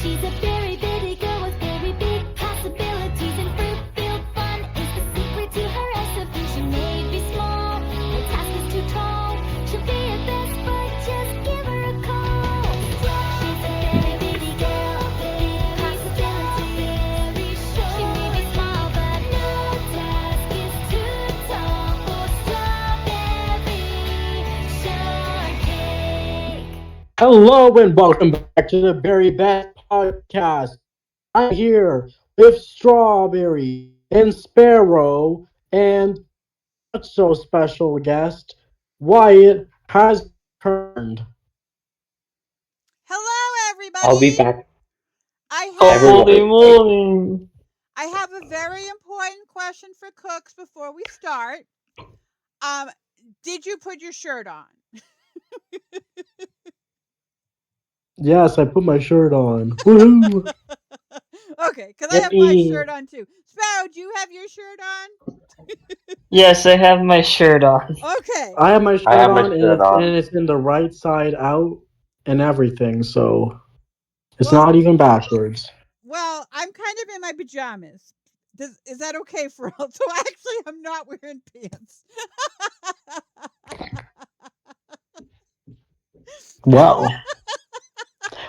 She's a very bitty girl with very big possibilities, and fruit-filled fun is the secret to her recipe. She may be small, her task is too tall. She'll be your best, but just give her a call. She's a very bitty girl with big possibilities. She may be small, but no task is too tall for strawberry shortcake. Hello and welcome back to the Very Best Podcast. I'm here with Strawberry and Sparrow and not so special guest Wyatt has returned. Hello, I'll be everybody. back. I Everyone. have Holy morning. I have a very important question for Cooks before we start. Did you put your shirt on? Yes, I put my shirt on. Woohoo! Okay, because I have my shirt on too. Sparrow, do you have your shirt on? Yes, I have my shirt on. Okay. I have my shirt have my on, shirt on. and it's in the right side out and everything, so it's Well- not even backwards. Well, I'm kind of in my pajamas. Is that okay for all? So actually, I'm not wearing pants. Well.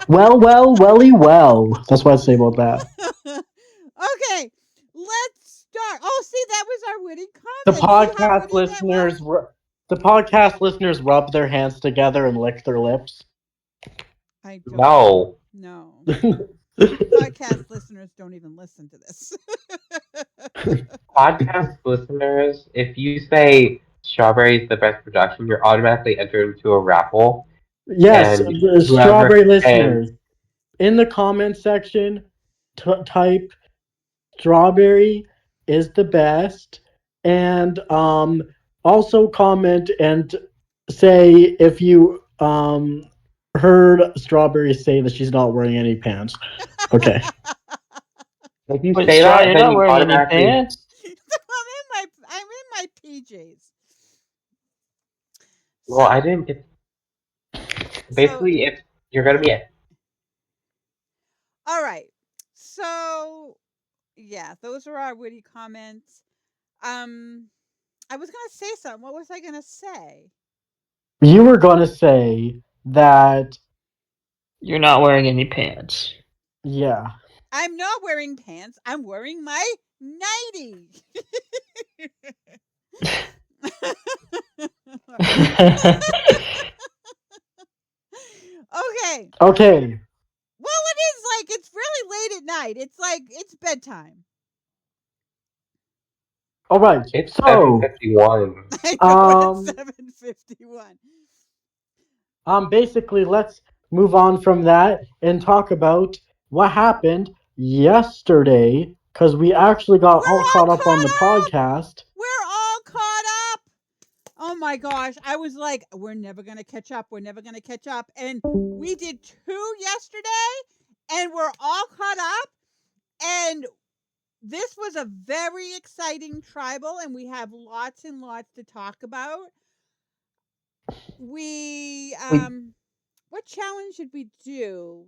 Well. That's what I say about that. Okay, let's start. Oh, see, that was our witty The comment. See how podcast witty that listeners, was? the podcast listeners rub their hands together and lick their lips. I don't. No. No. Podcast listeners don't even listen to this. Podcast listeners, if you say strawberry is the best production, you're automatically entered into a raffle. Yes, And the strawberry whoever- listeners. In the comment section, type strawberry is the best, and also comment and say if you heard strawberry say that she's not wearing any pants. Okay. If you Wait, say Straw, that, you're then not you wearing any automatically. pants? I'm in my PJs. Well, I didn't get. Basically, if you're gonna be. All right. So, yeah, those are our witty comments. I was gonna say something. What was I gonna say? You were gonna say that, You're not wearing any pants. yeah. I'm not wearing pants. I'm wearing my nightie. Okay. Okay. Well, it is like it's really late at night. It's like it's bedtime. All right. It's So, I 7:51. know it's 7:51. basically, let's move on from that and talk about what happened yesterday, because we actually got We're all all caught up on the caught up. podcast. We're all caught up. Oh my gosh. I was like, we're never going to catch up. We're never going to catch up. And we did 2 yesterday, and we're all caught up. And this was a very exciting tribal, and we have lots and lots to talk about. What challenge did we do?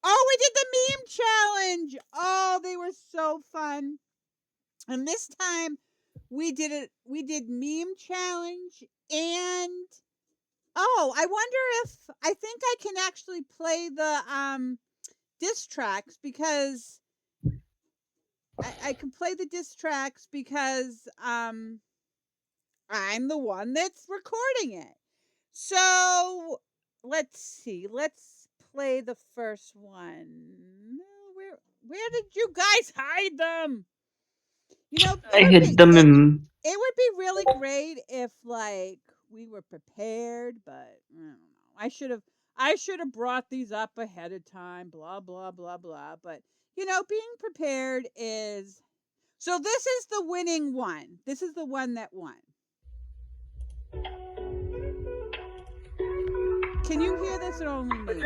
Oh, we did the meme challenge. Oh, they were so fun. And this time we did meme challenge, and I think I can actually play the diss tracks, because I can play the diss tracks because I'm the one that's recording it. So let's see. Let's play the first one. Where did you guys hide them? You know, I hid them in. it would be really great if like we were prepared, but I don't know. I should have brought these up ahead of time, blah blah blah blah. But you know, being prepared is. So this is the winning one. This is the one that won. Can you hear this or only me?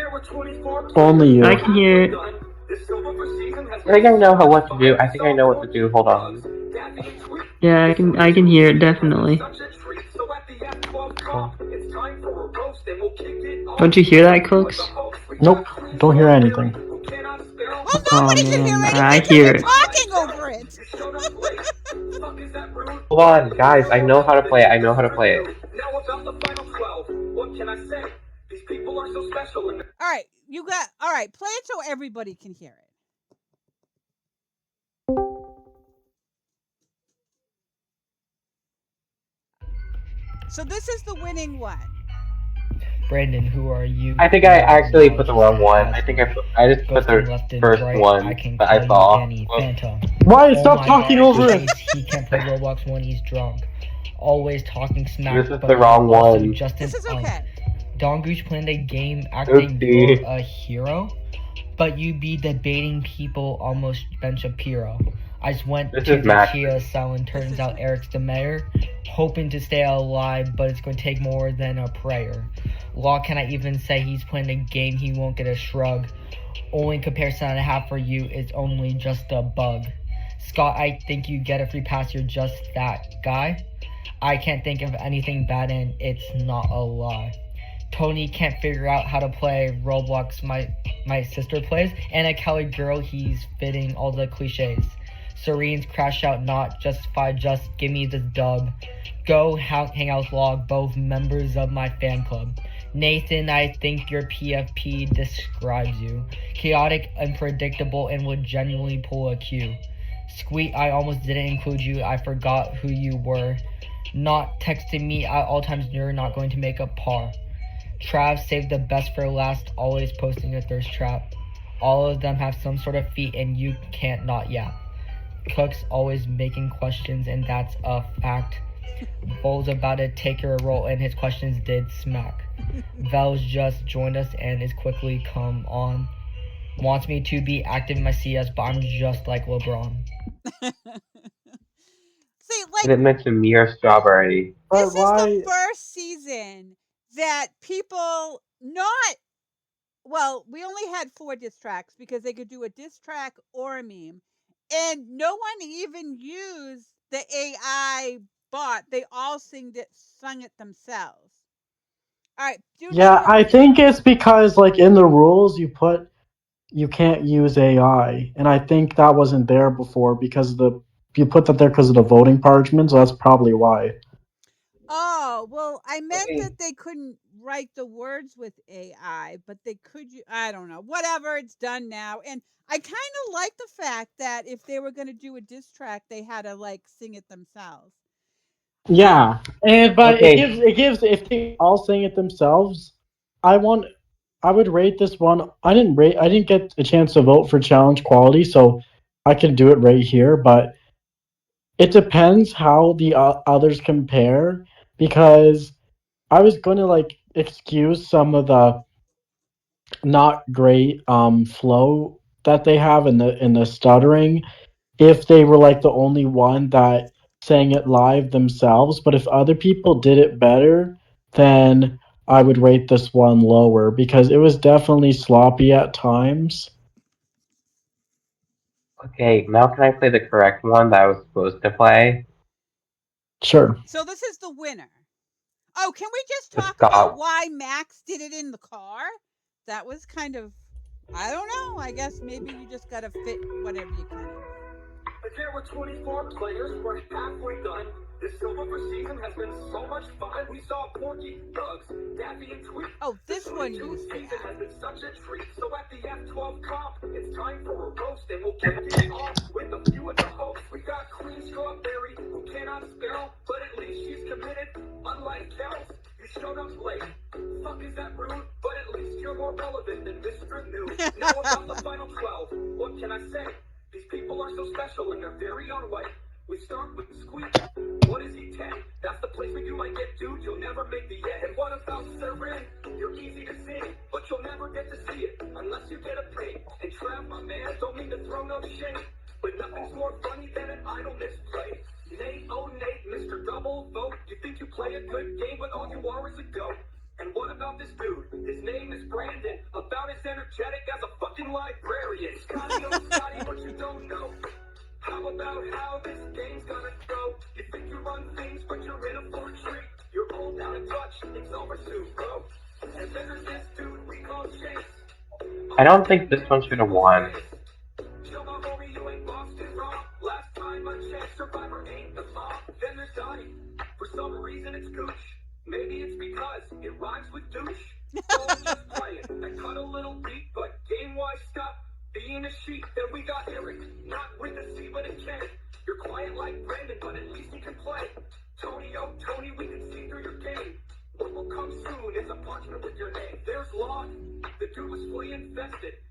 Only you. I can hear it. I think I know what to do. I think I know what to do. Hold on. Yeah, I can hear it definitely. Don't you hear that, Cooks? Nope. Don't hear anything. Well, Oh nobody can hear man, I anything because hear you're it. talking over it. Hold on, guys. I know how to play it. I know how to play it. Now about the final 12. What can I say? These people are so special. And All right, all right, play it so everybody can hear it. So this is the winning one. Brandon, who are you? I think I actually put the wrong one. I think I just put Ghosting the left and first right. one I can that call I you saw. Danny Well, Phantom. Why? Oh Stop my talking God, over it. He can't play Roblox when he's drunk. Always talking smack. This is but the wrong you're also one. just This an is unk. okay. Don Gooch planned a game acting you're Oopsie. a hero, but you be debating people almost Ben Shapiro. I just went This to is the Max. Chia Salon. Turns out Eric's the mayor, hoping to stay alive, but it's going to take more than a prayer. Law cannot even say he's playing a game, he won't get a shrug. Only comparison I have for you is only just a bug. Scott, I think you get a free pass, you're just that guy. I can't think of anything bad and it's not a lie. Tony can't figure out how to play Roblox, my sister plays. And a Cali girl, he's fitting all the cliches. Serene's crash out, not justified, just give me the dub. Go hang out with Log, both members of my fan club. Nathan, I think your PFP describes you. Chaotic, unpredictable, and would genuinely pull a Q. Squeak, I almost didn't include you, I forgot who you were. Not texting me at all times, you're not going to make a par. Trav, save the best for last, always posting a thirst trap. All of them have some sort of feat and you can't not yap. Cook's always making questions and that's a fact. Bull's about to take her role and his questions did smack. Vel's just joined us and is quickly come on. Wants me to be active in my CS, but I'm just like LeBron. See, Did it mention me or Strawberry? this But is the why? first season that people not well, we only had 4 diss tracks because they could do a diss track or a meme, and no one even used the AI bot. They all sung it themselves. All right, do Yeah, number. I think it's because like in the rules you can't use AI, and I think that wasn't there before because you put that there because of the voting parchment, so that's probably why. Oh, well, I meant Okay. that they couldn't write the words with AI, but they could. I don't know. Whatever, it's done now. And I kind of like the fact that if they were going to do a diss track, they had to like sing it themselves. Yeah, but Okay. it gives if they all sing it themselves. I want I would rate this one. I didn't get a chance to vote for challenge quality, so I can do it right here. But it depends how the others compare because I was going to like excuse some of the not great flow that they have in the stuttering if they were like the only one that sang it live themselves. But if other people did it better, then I would rate this one lower because it was definitely sloppy at times. Okay, now can I play the correct one that I was supposed to play? Sure. So this is the winner. Oh, can we just The talk about Scott. why Max did it in the car? That was kind of, I don't know. I guess maybe you just got to fit whatever you can. there were 24 players, we're halfway done. This silver season has been so much fun. We saw Porky, Bugs, Daffy, and Tweet. Oh, this one Two used to season have. has been such a treat. So at the F12 comp, it's time for a roast, and we'll kick it off with a few of the hosts. We got Queen Strawberry, who cannot spell, but at least she's committed. Unlike Kels, you showed up late. Fuck is that rude? But at least you're more relevant than Mr. New. Now about the final 12. What can I say? These people are so special in their very own way. We start with Squeak. What is he, 10? That's the place where you might get dude, you'll never make the end. And what about Serene? You're easy to see, but you'll never get to see it unless you get a pay. And Trav, my man, don't mean to throw no shade, but nothing's more funny than an idle misplay. Nate, oh Nate, Mr. Double Vote. You think you play a good game, but all you are is a goat. And what about this dude? His name is Brandon. About as energetic as a fucking librarian. Scotty, oh Scotty, what you don't know. How about how this game's gonna go? You think you run things, but you're in a full treat. You're old, out of touch, it's over soon, bro. And then there's this dude we call Chase. I don't think this one should have won.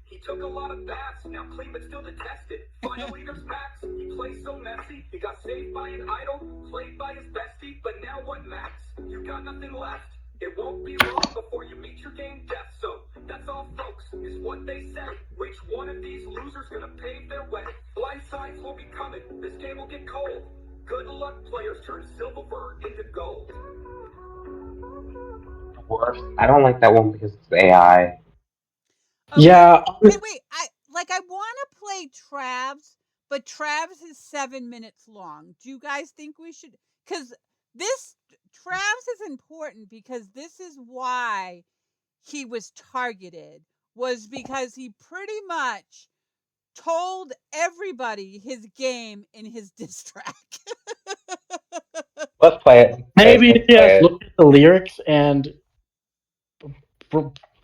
He took a lot of baths, now clean but still detested. Finally there's Max, he plays so messy. He got saved by an idol, played by his bestie. But now what, Max? You got nothing left. It won't be long before you meet your game death. So that's all, folks, is what they say. Which one of these losers gonna pave their way? Blind sides will be coming, this game will get cold. Good luck, players turn silver into gold. Worse. I don't like that one because it's AI. Okay. Yeah, Wait. I want to play Travs, but Travs is 7 minutes long. Do you guys think we should? Because this Travs is important because this is why he was targeted. Was because he pretty much told everybody his game in his diss track. Let's play it. maybe Let's yes. play it. Look at the lyrics and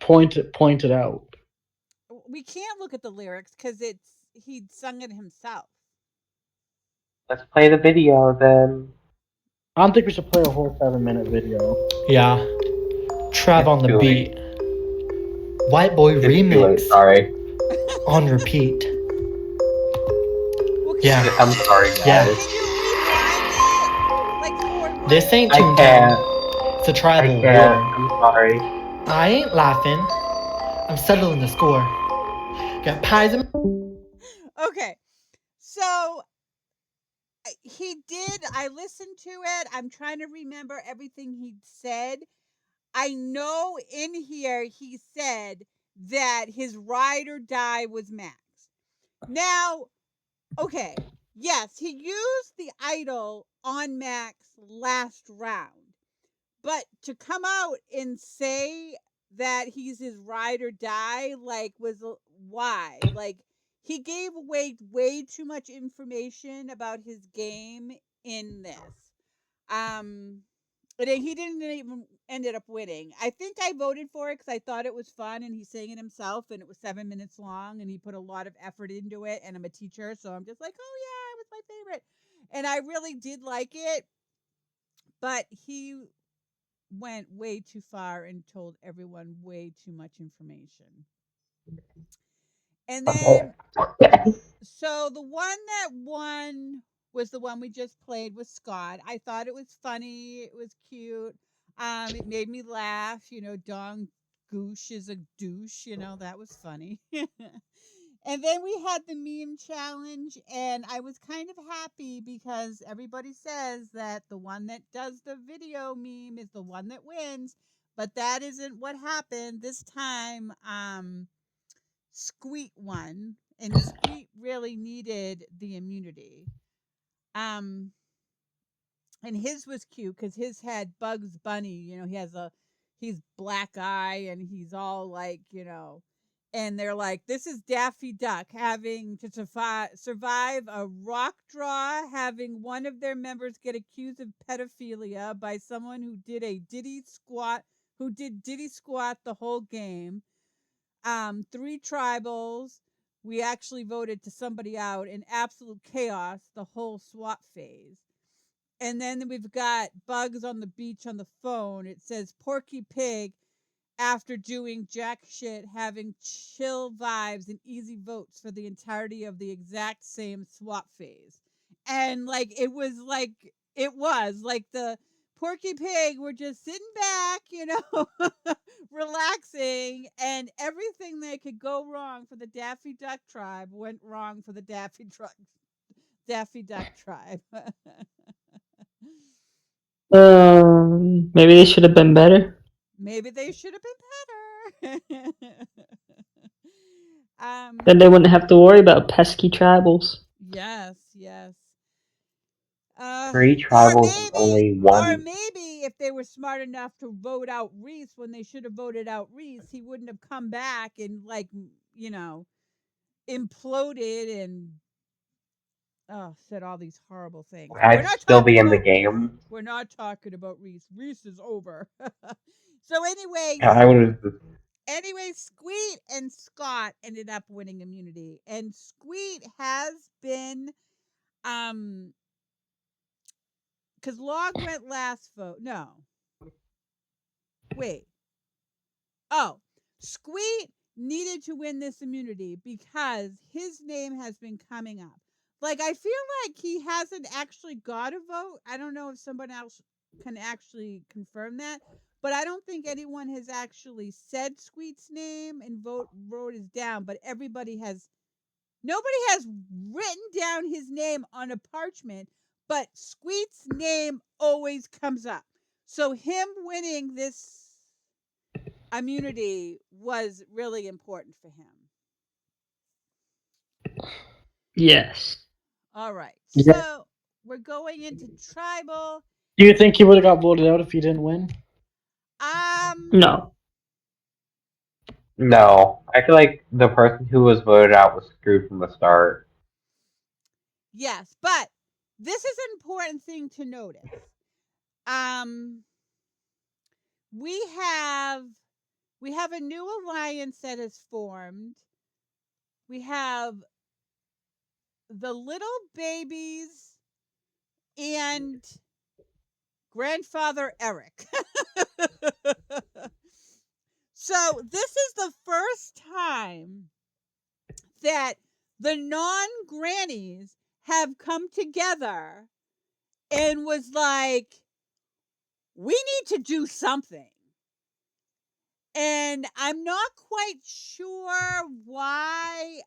point it out. We can't look at the lyrics because he'd sung it himself. Let's play the video then. I don't think we should play a whole 7-minute video. Yeah. Trav on the too beat. White Boy It's too remix late. Sorry. on repeat. Well, Yeah. I'm sorry, guys. Yeah. Can you rewind it? Like for This ain't I Toontown. can't. It's a I tribal can't. war. I'm sorry. I ain't laughing. I'm settling the score. Got pies and Okay. So he did. I listened to it. I'm trying to remember everything he said. I know in here he said that his ride or die was Max. Now, okay, yes, he used the idol on Max last round. But to come out and say that he's his ride or die, like, why? Like, he gave away way too much information about his game in this. But he didn't even ended up winning. I think I voted for it because I thought it was fun, and he sang it himself, and it was 7 minutes long, and he put a lot of effort into it. And I'm a teacher, so I'm just like, oh yeah, it was my favorite, and I really did like it. But he went way too far and told everyone way too much information. And then, so the one that won was the one we just played with Scott. I thought it was funny. It was cute. It made me laugh. Dong Goosh is a douche. That was funny. And then we had the meme challenge, and I was kind of happy because everybody says that the one that does the video meme is the one that wins, but that isn't what happened this time. Squeak won, and Squeak really needed the immunity. Um, and his was cute because his had Bugs Bunny. He's black eye, and he's all like, and they're like, this is Daffy Duck having to survive a rock draw, having one of their members get accused of pedophilia by someone who did Diddy squat the whole game. 3 tribals. We actually voted to somebody out in absolute chaos the whole SWAT phase. And then we've got Bugs on the beach on the phone. It says Porky Pig, after doing jack shit, having chill vibes and easy votes for the entirety of the exact same swap phase. And it was like the Porky Pig were just sitting back, relaxing, and everything that could go wrong for the Daffy Duck tribe went wrong for the Daffy Duck tribe. Maybe they should have been better. Maybe they should have been better. Then they wouldn't have to worry about pesky tribals. Yes. 3 tribals and only or one. maybe if they were smart enough to vote out Reese when they should have voted out Reese, he wouldn't have come back and imploded and said all these horrible things. I'd still be in the game. We're not talking about Reese. Reese is over. So I would have. Squeak and Scott ended up winning immunity, and Squeak has been because Log went last vote. No, wait. Oh, Squeak needed to win this immunity because his name has been coming up. Like, I feel like he hasn't actually got a vote. I don't know if someone else can actually confirm that, but I don't think anyone has actually said Squeet's name and wrote his down, but nobody has written down his name on a parchment, but Squeet's name always comes up. So him winning this immunity was really important for him. Yes. All right. Yeah. So we're going into tribal. Do you think he would have got voted out if he didn't win? No. No, I feel like the person who was voted out was screwed from the start. Yes, but this is an important thing to notice. We have a new alliance that has formed. We have the little babies and grandfather Eric. So this is the first time that the non-grannies have come together and was like, we need to do something. And I'm not quite sure why.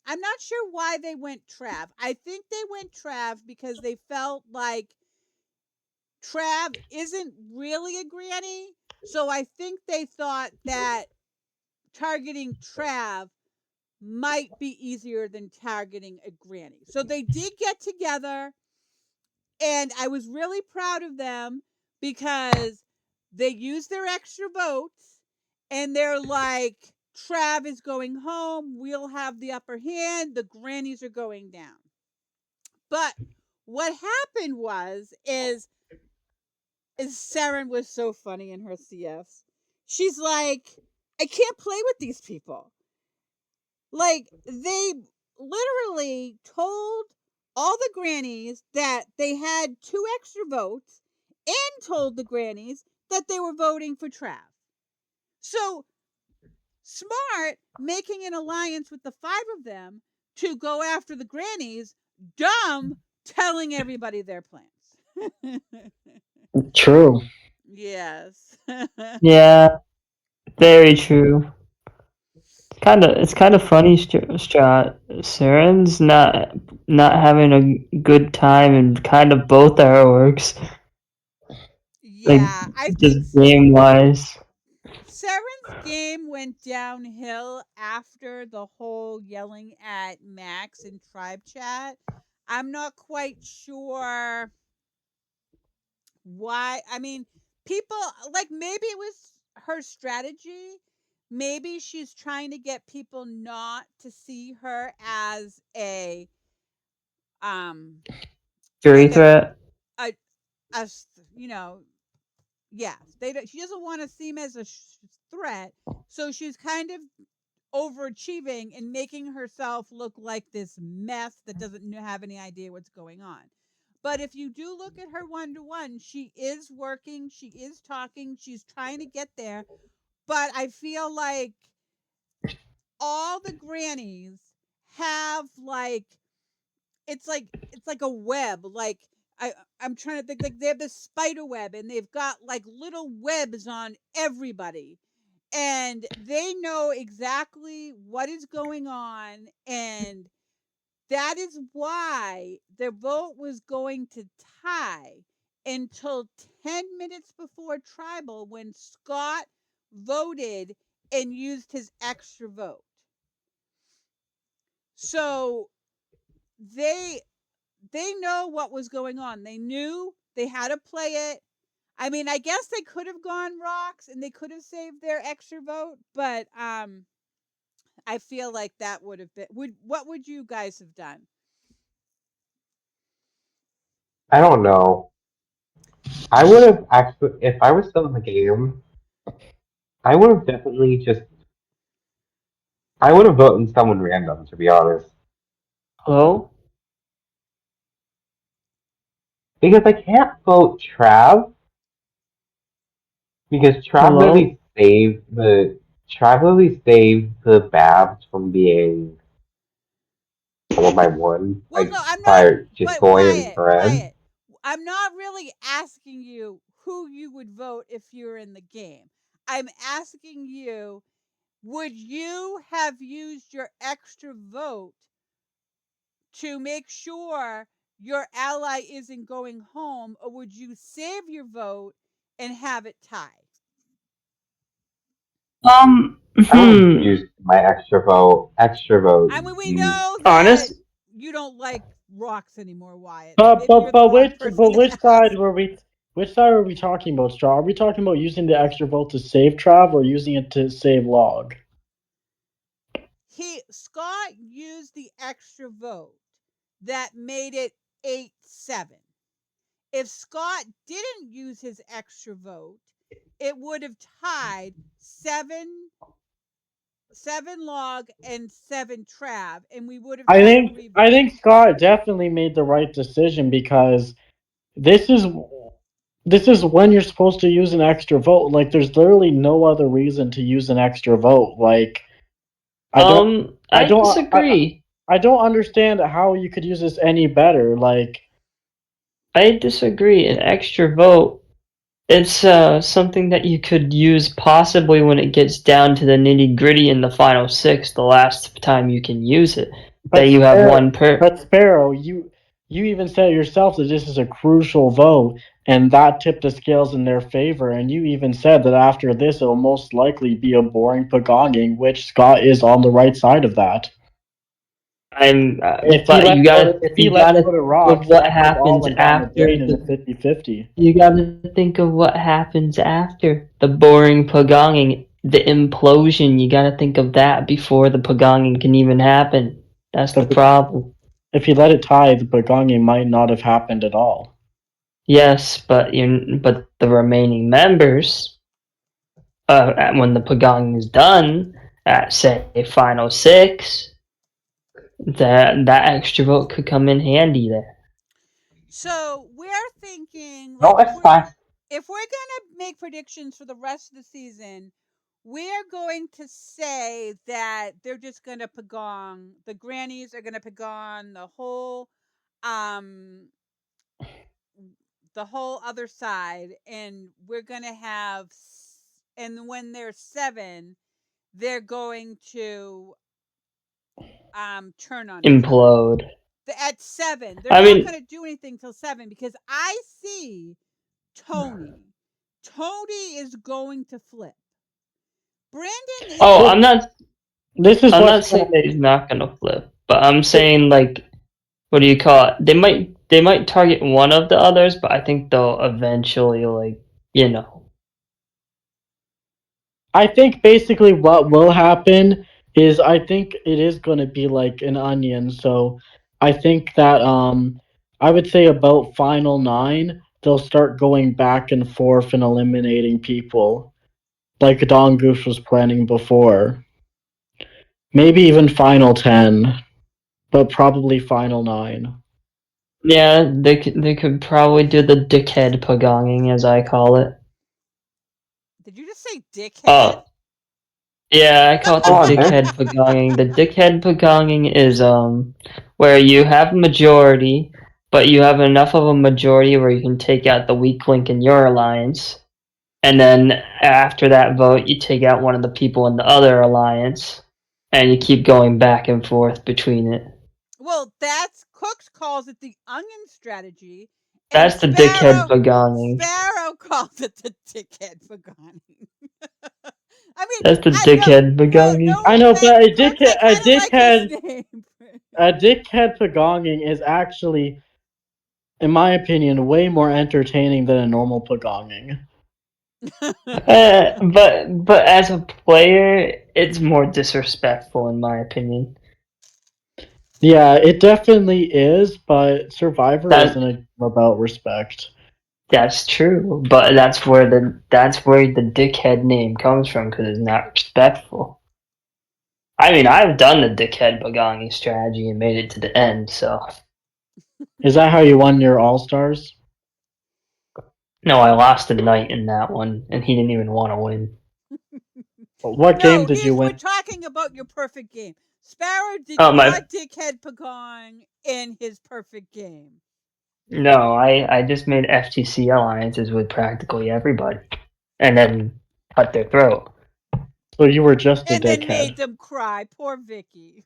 I'm not sure why they went Trav. I think they went Trav because they felt like Trav isn't really a granny. So I think they thought that targeting Trav might be easier than targeting a granny. So they did get together, and I was really proud of them because they used their extra votes, and they're like, Trav is going home, we'll have the upper hand, the grannies are going down. But what happened is Saren was so funny in her CFs. She's like, I can't play with these people. Like, they literally told all the grannies that they had 2 extra votes and told the grannies that they were voting for Trav. So Smart making an alliance with the 5 of them to go after the grannies, Dumb telling everybody their plans. True. Yes. Yeah. Very true. It's kind of funny, Strat. Saren's not having a good time in kind of both our orgs. Like Yeah, I think just game wise. Saren's game went downhill after the whole yelling at Max in tribe chat. I'm not quite sure why. I mean, people like maybe it was her strategy. Maybe she's trying to get people not to see her as a Jury like threat. a you know, yeah, she doesn't want to seem as a threat, so she's kind of overachieving and making herself look like this mess that doesn't have any idea what's going on. But if you do look at her 1-to-1, she is working, she is talking, she's trying to get there. But I feel like all the grannies have it's like a web. Like I'm trying to think, like they have this spider web and they've got like little webs on everybody, and they know exactly what is going on, and that is why their vote was going to tie until 10 minutes before tribal when Scott voted and used his extra vote. So they know what was going on. They knew they had to play it. I mean, I guess they could have gone rocks and they could have saved their extra vote, but I feel like that would have been what would you guys have done? I don't know. I would have actually, if I was still in the game, I would have definitely just, I would have voted someone random, to be honest. Hello? Because I can't vote Trav, because Trav Hello? literally saved the Travelly saved the Babs from being 1 by 1, Well, like no, I'm not. by just But going in threads. Wyatt, I'm not really asking you who you would vote if you're in the game. I'm asking you, would you have used your extra vote to make sure your ally isn't going home, or would you save your vote and have it tied? I would have Hmm. used my extra vote I mean, we used. know that Honest. you don't like rocks anymore, Wyatt. So But maybe but you're the but wrong which person to side ask. were we? Which side are we talking about, Straw? Are we talking about using the extra vote to save Trav or using it to save Log? Scott used the extra vote that made it 8-7. If Scott didn't use his extra vote, it would have tied 7 log and 7 trav, and we would have I had a think I revote. think Scott definitely made the right decision because this is this is when you're supposed to use an extra vote. Like there's literally no other reason to use an extra vote. Like I don't I I don't I, disagree. I don't understand how you could use this any better. Like I disagree. An extra vote. It's something that you could use possibly when it gets down to the nitty gritty in the final six, the last time you can use it. That but you have Sparrow, one per. but Sparrow, you even said yourself that this is a crucial vote, and that tipped the scales in their favor. And you even said that after this, it'll most likely be a boring pagonging, which Scott is on the right side of that. I'm, If but he let go to, if he you let gotta go to think of rocks, it what could have all happens went down the after drain in a the. 50-50. You gotta think of what happens after the boring pagonging, the implosion. You gotta think of that before the pagonging can even happen. That's the The, problem. if he let it tie, the pagonging might not have happened at all. Yes, but the remaining members, when the pagonging is done, at say final six, that extra vote could come in handy there. So we're thinking, No, like, it's fine. if we're gonna make predictions for the rest of the season, we're going to say that they're just gonna pagong. The grannies are gonna pagong um the whole other side, and we're gonna have and when they're 7, they're going to turn on each other. Implode. At 7, they're I not mean, gonna do anything till 7 because I see Tony. Tony is going to flip. Brandon is oh, This, this is I'm what's not saying gonna. that he's not gonna flip, but I'm saying like, what do you call it? They might target one of the others, but I think they'll eventually like, you know. I think basically what will happen is I think it is going to be like an onion. So I think that I would say about final 9 they'll start going back and forth and eliminating people like Don Goose was planning before. Maybe even final 10, but probably final 9. Yeah, they could probably do the dickhead pagonging, as I call it. Did you just say dickhead? Oh, yeah, I call it the Oh, I did. dickhead pagonging. The dickhead pagonging is where you have a majority, but you have enough of a majority where you can take out the weak link in your alliance, and then after that vote, you take out one of the people in the other alliance, and you keep going back and forth between it. Well, that's Cooks calls it the onion strategy, and That's the dickhead pagonging. Sparrow calls it the dickhead pagani. I mean, That's the I no dickhead no pagonging. no I know, offense, but Cooks. I kind of like his name. a dickhead pagonging is actually, in my opinion, way more entertaining than a normal pagonging. But as a player, it's more disrespectful in my opinion. Yeah, it definitely is, but Survivor That isn't about respect. that's true, but that's where the dickhead name comes from because it's not respectful. I mean, I've done the dickhead Bagani strategy and made it to the end, so Is that how you won your All Stars? no, I lost a knight in that one, and he didn't even want to win. What game No, did you we're win? talking about your perfect game. Sparrow did Oh my! not dickhead Pagong in his perfect game. No, I just made FTC alliances with practically everybody, and then cut their throat. So you were just a And then made dickhead. them cry. Poor Vicky.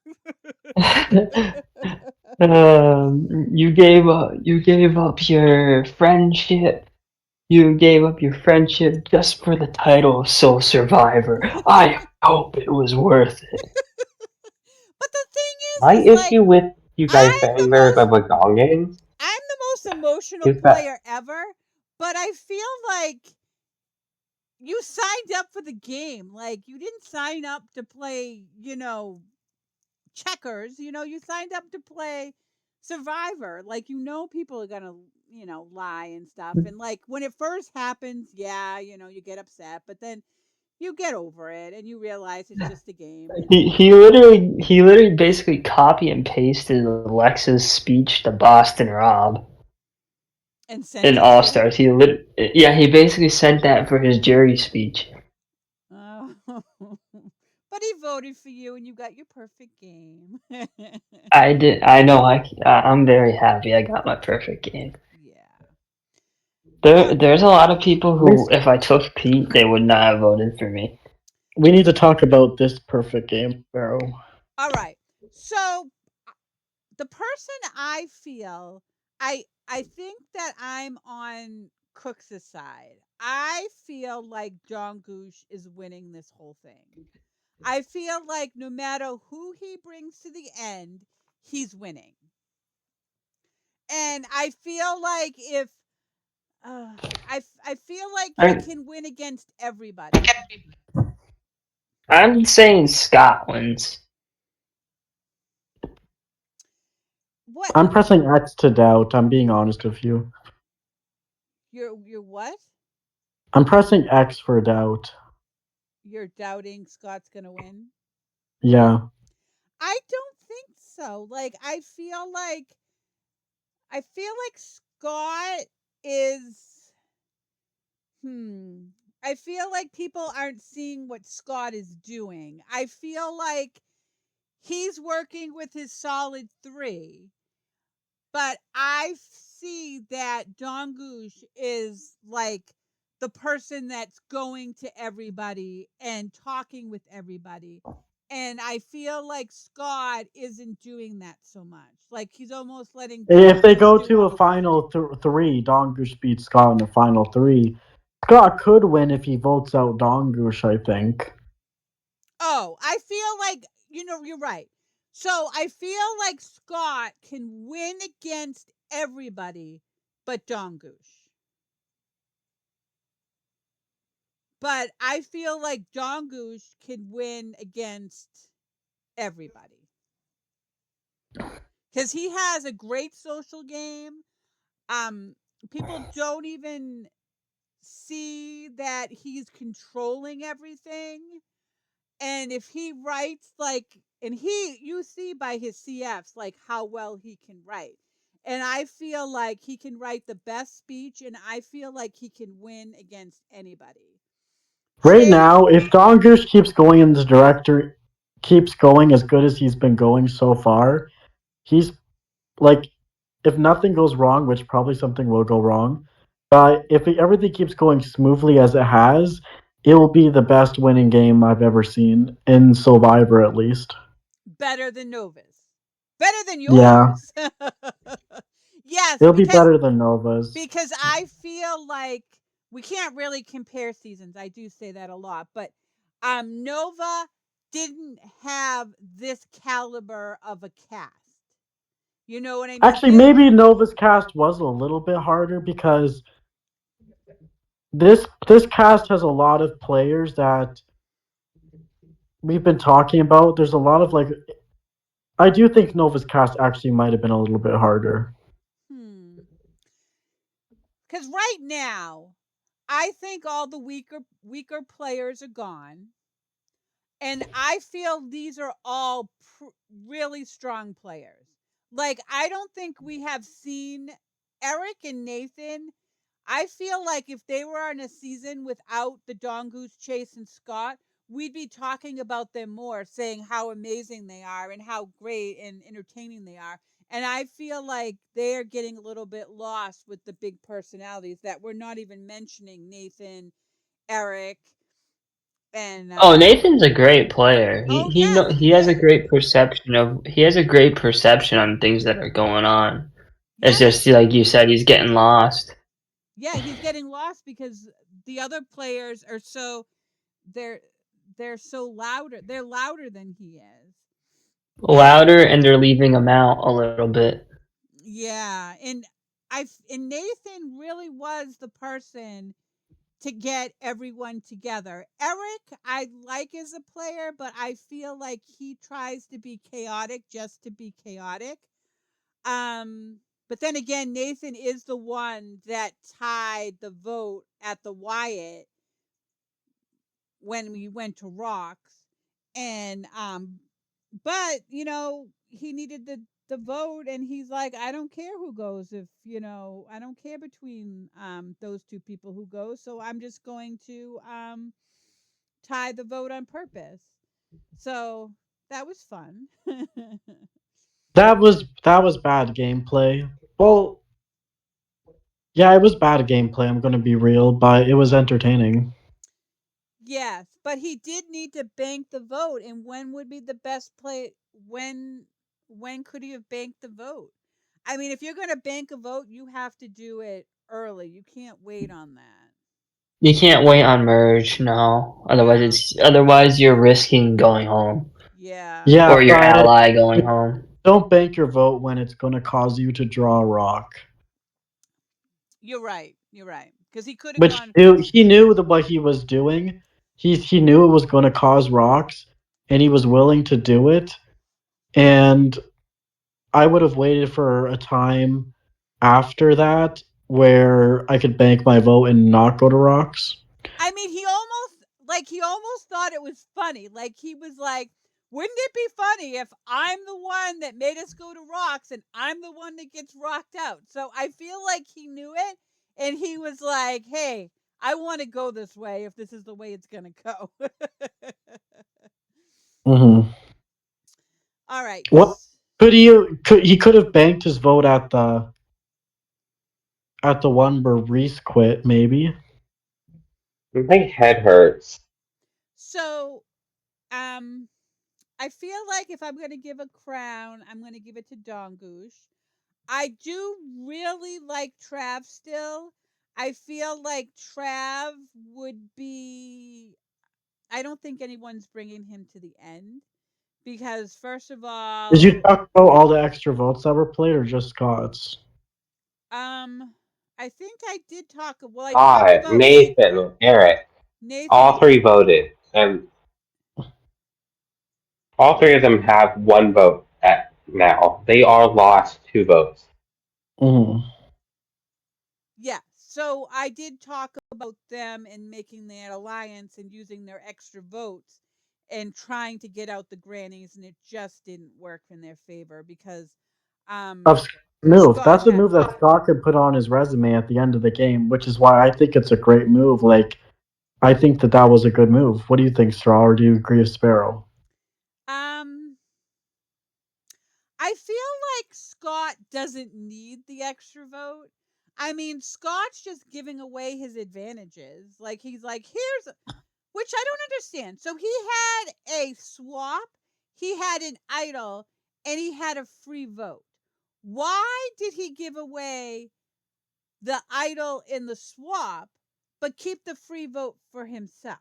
You gave up your friendship. You gave up your friendship just for the title of Soul Survivor. I hope it was worth it. But the thing My is like issue with you guys I'm the saying there's a most Bagong games I'm the most emotional is that player ever, but I feel like you signed up for the game. Like you didn't sign up to play, checkers. You signed up to play Survivor. Like people are gonna, lie and stuff. And like when it first happens, yeah, you get upset, but then you get over it and you realize it's just a game and He literally basically copy and pasted Alexa's speech to Boston Rob sent in it to All you. Stars. He basically sent that for his jury speech. Oh. But he voted for you and you got your perfect game. I did. I know. I'm very happy. I got my perfect game. Yeah. There's a lot of people We who, if I took Pete, they would not have voted for me. we need to talk about this perfect game, Sparrow. All right. So the person I feel, I think that I'm on Cook's side. I feel like John Gooch is winning this whole thing. I feel like no matter who he brings to the end, he's winning. And I feel like if uh, I feel like he I, can win against everybody. I'm saying Scott wins. What I'm pressing X to doubt. I'm being honest with you. you're what? I'm pressing X for doubt. You're doubting Scott's gonna win? Yeah. I don't think so. Like I feel like Scott is I feel like people aren't seeing what Scott is doing. I feel like he's working with his solid 3, but I see that Dongush is like the person that's going to everybody and talking with everybody. And I feel like Scott isn't doing that so much. Like he's almost letting If they Dongush go do to a everything. final three, Dongush beats Scott in the final three. Scott could win if he votes out Dongush, I think. Oh, I feel like you're right. So I feel like Scott can win against everybody but Dongush. But I feel like Dongush can win against everybody because he has a great social game. Um, People don't even see that he's controlling everything. And if he writes and you see by his CFs like how well he can write. And I feel like he can write the best speech, and I feel like he can win against anybody. Right Chase, now, if Dongush keeps going in this director, keeps going as good as he's been going so far, he's like, if nothing goes wrong, which probably something will go wrong, but if everything keeps going smoothly as it has, it will be the best winning game I've ever seen in Survivor, at least. better than Nova's, better than Yeah, yours. Yes, it'll be because better than Nova's. I feel like we can't really compare seasons. I do say that a lot, but Nova didn't have this caliber of a cast. You know what I mean? Actually, maybe Nova's cast was a little bit harder because this cast has a lot of players that we've been talking about. There's a lot of like, I do think Nova's cast actually might have been a little bit harder. Hmm. Because right now, I think all the weaker players are gone, and I feel these are all really strong players. Like I don't think we have seen Eric and Nathan. I feel like if they were on a season without the Don Goose, Chase, and Scott, we'd be talking about them more, saying how amazing they are and how great and entertaining they are. And I feel like they're getting a little bit lost with the big personalities that we're not even mentioning Nathan, Eric, and Oh, Nathan's a great player. oh yeah, He he has a is. great perception of he has a great perception on things that are going on. It's Yeah, just like you said, he's getting lost. yeah, he's getting lost because the other players are so they're they're so louder. They're louder than he is. And Louder, and they're leaving him out a little bit. yeah, and Nathan really was the person to get everyone together. Eric, I like as a player, but I feel like he tries to be chaotic just to be chaotic. But then again, Nathan is the one that tied the vote at the Wyatt when we went to Rocks. And but he needed the vote, and he's like, I don't care who goes, if I don't care between those two people who go, so I'm just going to tie the vote on purpose. So that was fun. That was bad gameplay. Well, yeah, it was bad gameplay. I'm gonna be real, but it was entertaining. Yes, but he did need to bank the vote, and when would be the best play? When could he have banked the vote? I mean, if you're going to bank a vote, you have to do it early. You can't wait on that. You can't wait on merge, no. Yeah, Otherwise you're risking going home yeah, Yeah, or your but ally going home. don't bank your vote when it's gonna cause you to draw a rock. you're right. You're right, because he could have Which gone. he knew what he was doing. He knew it was going to cause rocks, and he was willing to do it. And I would have waited for a time after that where I could bank my vote and not go to rocks. I mean, he almost thought it was funny. Like he was like, "Wouldn't it be funny if I'm the one that made us go to rocks and I'm the one that gets rocked out?" So I feel like he knew it, and he was like, "Hey, I want to go this way if this is the way it's gonna go." Hmm. All right. What he could have banked his vote at the one where Reese quit, maybe. My head hurts. So, um, I feel like if I'm gonna give a crown, I'm gonna give it to Dongush. I do really like Trav still. I feel like Trav would be. I don't think anyone's bringing him to the end because, first of Did all, you talk about all the extra votes that were played, or just Scott's? um, I think I did talk. Well, I talked God, about Nathan. Nathan, Eric, Nathan all and three voted, and all three of them have one vote at now. They all lost two votes. Hmm. yeah. So I did talk about them and making that alliance and using their extra votes and trying to get out the grannies, and it just didn't work in their favor because um Of Scott's move. Scott That's a had move that Scott could put on his resume at the end of the game, which is why I think it's a great move. Like, I think that was a good move. What do you think, Straw, or do you agree with Sparrow? um I feel like Scott doesn't need the extra vote. I mean, Scott's just giving away his advantages. Like he's like, here's which I don't understand. So he had a swap, he had an idol, and he had a free vote. Why did he give away the idol in the swap, but keep the free vote for himself?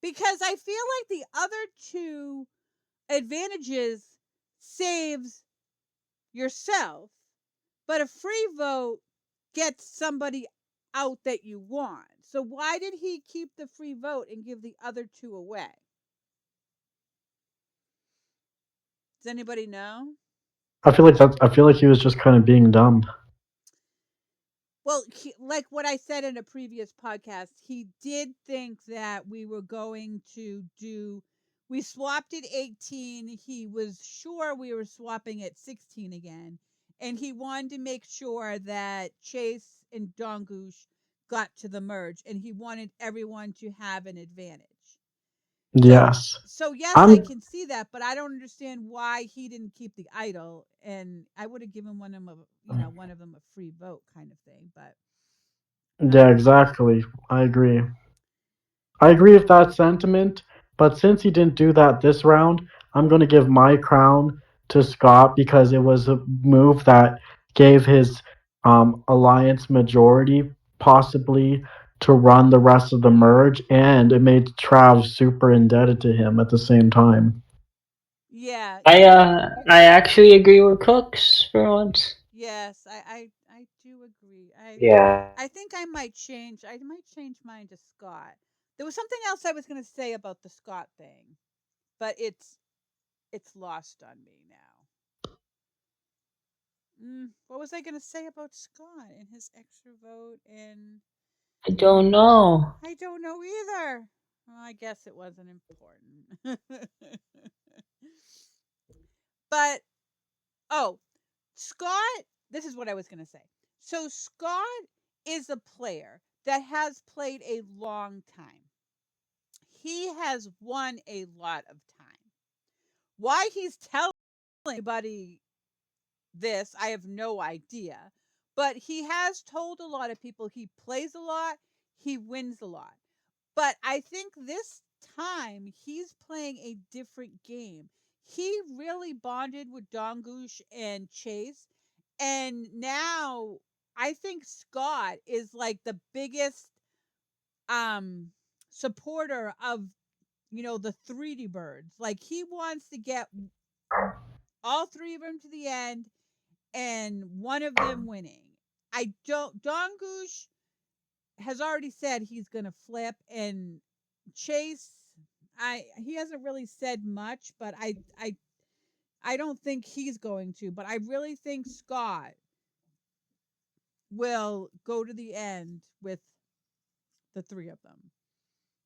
Because I feel like the other two advantages saves yourself, but a free vote gets somebody out that you want. So why did he keep the free vote and give the other two away? Does anybody know? I feel like he was just kind of being dumb. Well, like what I said in a previous podcast, he did think that we were going to do. We swapped at 18. He was sure we were swapping at 16 again. And he wanted to make sure that Chase and Dongush got to the merge, and he wanted everyone to have an advantage. So Yes. so yes, I I'm can see that, but I don't understand why he didn't keep the idol, and I would have given one of them a free vote kind of thing, but Yeah, um exactly. I agree. I agree with that sentiment, but since he didn't do that this round, I'm going to give my crown to Scott because it was a move that gave his alliance majority possibly to run the rest of the merge, and it made Trav super indebted to him at the same time. yeah, I actually agree with Cooks for once. yes, I do agree. Yeah. I think I might change mine to Scott. There was something else I was going to say about the Scott thing, but it's lost on me now. What was I going to say about Scott and his extra vote? And I don't know. I don't know either. Well, I guess it wasn't important. But oh, Scott, this is what I was going to say. So Scott is a player that has played a long time. He has won a lot of time. Why he's telling everybody this, I have no idea. But he has told a lot of people he plays a lot, he wins a lot. But I think this time he's playing a different game. He really bonded with Dongush and Chase. And now I think Scott is like the biggest um supporter of the 3D birds. Like he wants to get all three of them to the end and one of them winning. I don't Dongush has already said he's going to flip, and Chase I he hasn't really said much, but I don't think he's going to, but I really think Scott will go to the end with the three of them,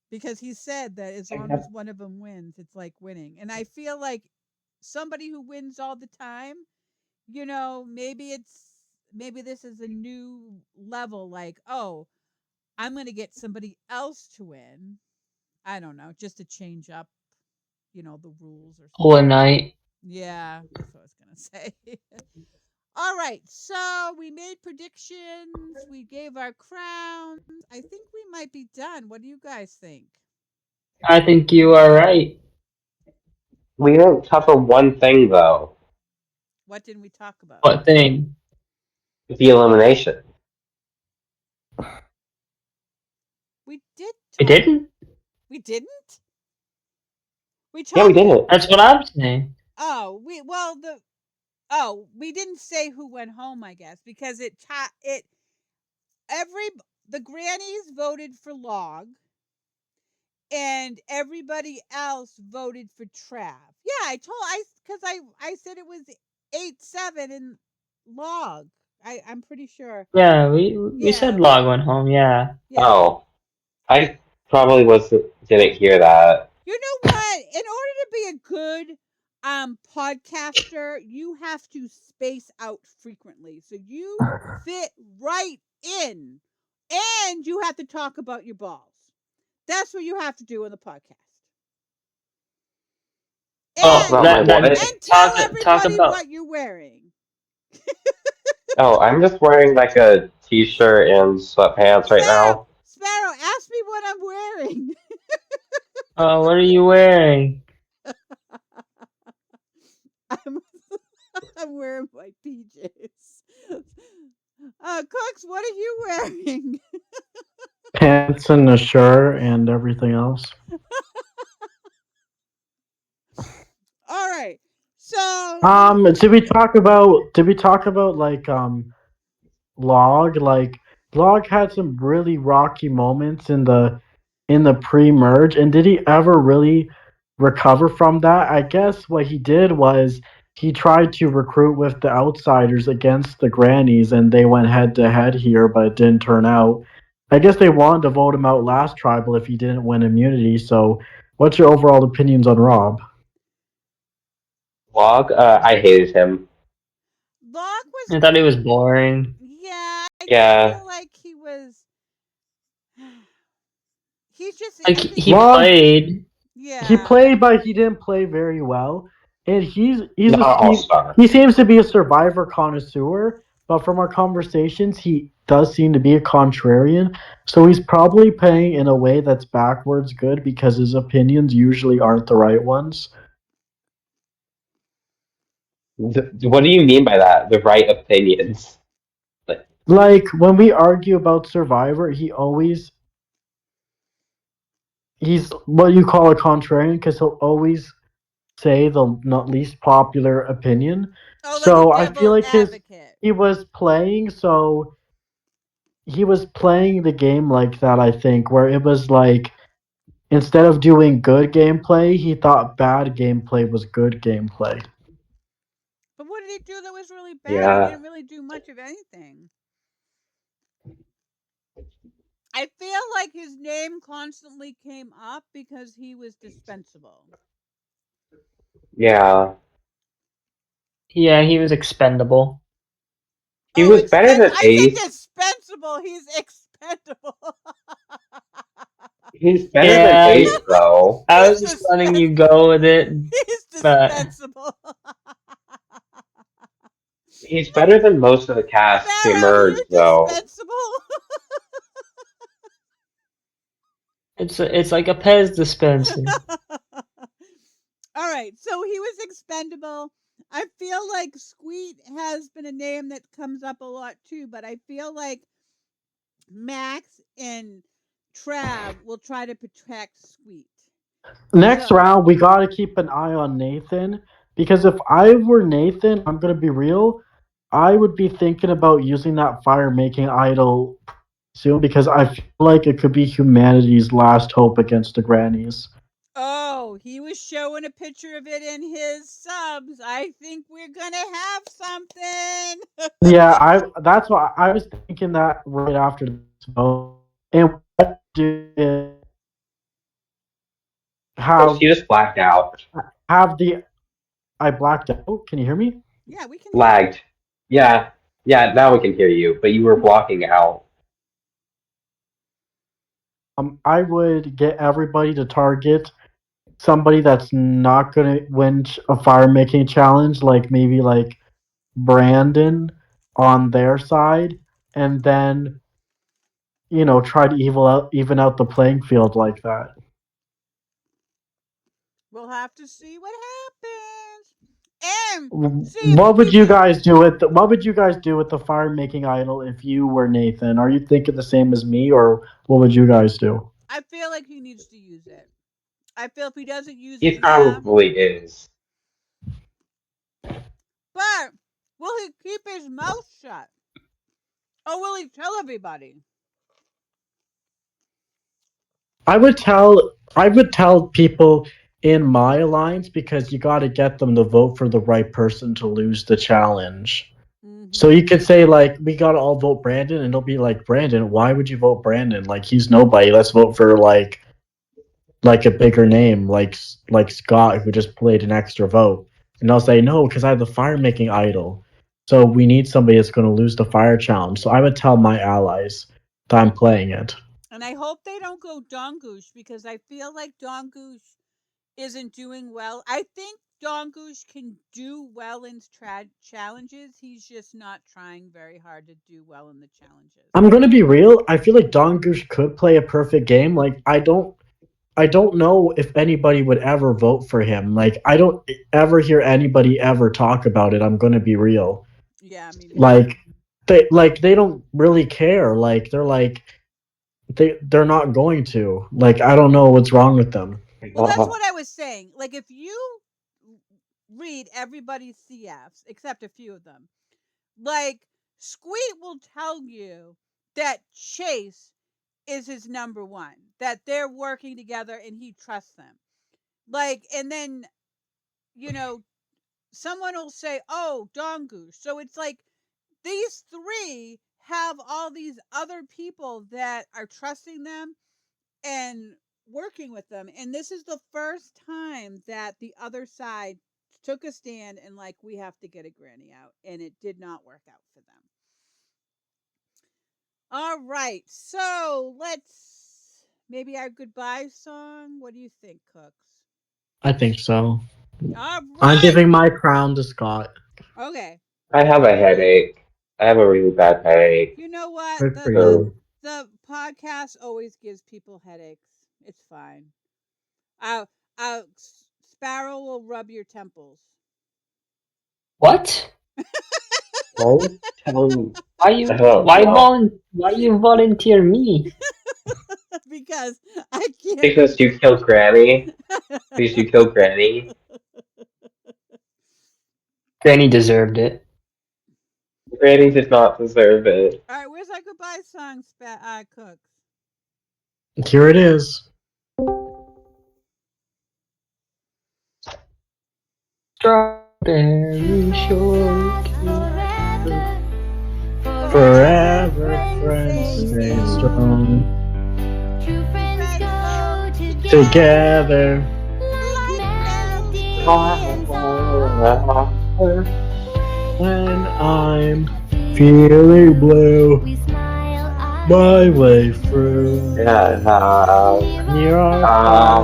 because he said that as I long have as one of them wins, it's like winning. And I feel like somebody who wins all the time, maybe this is a new level, like, oh, I'm going to get somebody else to win. I don't know, just to change up, the rules or One something. night. Yeah, that's what I was going to say. All right, so we made predictions, we gave our crowns. I think we might be done. What do you guys think? I think you are right. We didn't cover one thing though. What didn't we talk about? What thing? The elimination. We did We talk. didn't? We didn't? We Yeah, we talked. didn't. That's what I'm saying. Oh, we didn't say who went home, I guess, because every the grannies voted for Log, and everybody else voted for Trav. Yeah, I said it was 8-7 in Log. I'm pretty sure. Yeah, we said Yeah, Log went home, yeah. yeah. Oh, I probably didn't hear that. You know what? In order to be a good podcaster, you have to space out frequently. So you fit right in. And you have to talk about your balls. That's what you have to do in the podcast. Oh, And About my that what? and tell talk everybody about what you're wearing. Oh, I'm just wearing like a t-shirt and sweatpants right Sparrow, now. Sparrow, ask me what I'm wearing. what are you wearing? I'm, I'm wearing my PJs. Cooks, what are you wearing? Pants and a shirt and everything else. All right. So Did we talk about like Log? Like Log had some really rocky moments in the pre-merge, and did he ever really recover from that? I guess what he did was he tried to recruit with the outsiders against the grannies, and they went head to head here, but it didn't turn out. I guess they wanted to vote him out last tribal if he didn't win immunity. So, what's your overall opinions on Rob? Log, I hated him. Locke was I thought he was boring. yeah, I did Yeah, feel like he was he's just. Like I think. he Well, played. he Yeah. played, but he didn't play very well. And Not an all-star. he seems to be a survivor connoisseur. But from our conversations, he does seem to be a contrarian. So he's probably playing in a way that's backwards good because his opinions usually aren't the right ones. What do you mean by that? The right opinions? Like, Like when we argue about Survivor, he's what you call a contrarian because he'll always say the not least popular opinion. Oh, like a So I feel devil like his advocate. he was playing so he was playing the game like that, I think, where it was like instead of doing good gameplay, he thought bad gameplay was good gameplay. But what did he do that was really bad? He yeah, didn't really do much of anything. I feel like his name constantly came up because he was dispensable. yeah. Yeah, he was expendable. He Oh, was better expend than I said Ace. dispensable. He's expendable. He's better than Yeah, Ace, though. I He's was just letting you dispensable. go with it, He's but dispensable. He's better than most of the cast to Pharaoh, emerge, you're though. dispensable. it's like a Pez dispenser. All right, so he was expendable. I feel like Squeak has been a name that comes up a lot too, but I feel like Max and Trav will try to protect Squeak. Next So, round, we got to keep an eye on Nathan because if I were Nathan, I'm going to be real, I would be thinking about using that fire making idol soon because I feel like it could be humanity's last hope against the grannies. oh, he was showing a picture of it in his subs. I think we're gonna have something. Yeah, I that's why I was thinking that right after this vote. And what do is have She just blacked out. have the I blacked out. Can you hear me? Yeah, we can hear you. Lagged. Yeah, yeah, now we can hear you, but you were blocking out. I would get everybody to target somebody that's not gonna win a fire making challenge, like maybe like Brandon on their side, and then try to even out the playing field like that. We'll have to see what happens. And see if What would we you can. guys do with what would you guys do with the fire making idol if you were Nathan? Are you thinking the same as me, or what would you guys do? I feel like he needs to use it. I feel if he doesn't use He it now, probably is. but will he keep his mouth shut? Or will he tell everybody? I would tell people in my alliance because you got to get them to vote for the right person to lose the challenge. So Mm-hmm. you could say like we gotta all vote Brandon, and they'll be like, Brandon, why would you vote Brandon? Like he's nobody. Let's vote for like a bigger name, like Scott, who just played an extra vote. And they'll say no because I have the fire making idol. So we need somebody that's going to lose the fire challenge. So I would tell my allies that I'm playing it. And I hope they don't go Dongush because I feel like Dongush isn't doing well. I think Dongush can do well in challenges. He's just not trying very hard to do well in the challenges. I'm going to be real. I feel like Don Goosh could play a perfect game. Like I don't know if anybody would ever vote for him. Like I don't ever hear anybody ever talk about it. I'm going to be real. Yeah, me neither. Like they don't really care. Like they're not going to. Like I don't know what's wrong with them. Well, that's what I was saying. Like if you read everybody's CFs except a few of them, like Squeak will tell you that Chase is his number one, that they're working together and he trusts them. Like, and then, you know, someone will say, oh, Dongoose. So it's like these three have all these other people that are trusting them and working with them. And this is the first time that the other side took a stand and, like, we have to get a granny out. And it did not work out for them. All right. So let's Maybe our goodbye song? What do you think, Cooks? I think so. All I'm right. giving my crown to Scott. Okay. I have a headache. I have a really bad headache. You know what? Good for The you. the podcast always gives people headaches. It's fine. Sparrow will rub your temples. What? Don't tell me. Why you I don't know. why you volunteer me? Because I can't. Because you killed Granny. Because you killed Granny. Granny deserved it. Granny did not deserve it. All right, where's our goodbye song, Cooks? Here it is. Strawberry shortcake. Forever friends stay strong. True friends go Together. like melody When I'm feeling blue, we smile my way through. Yeah. Here are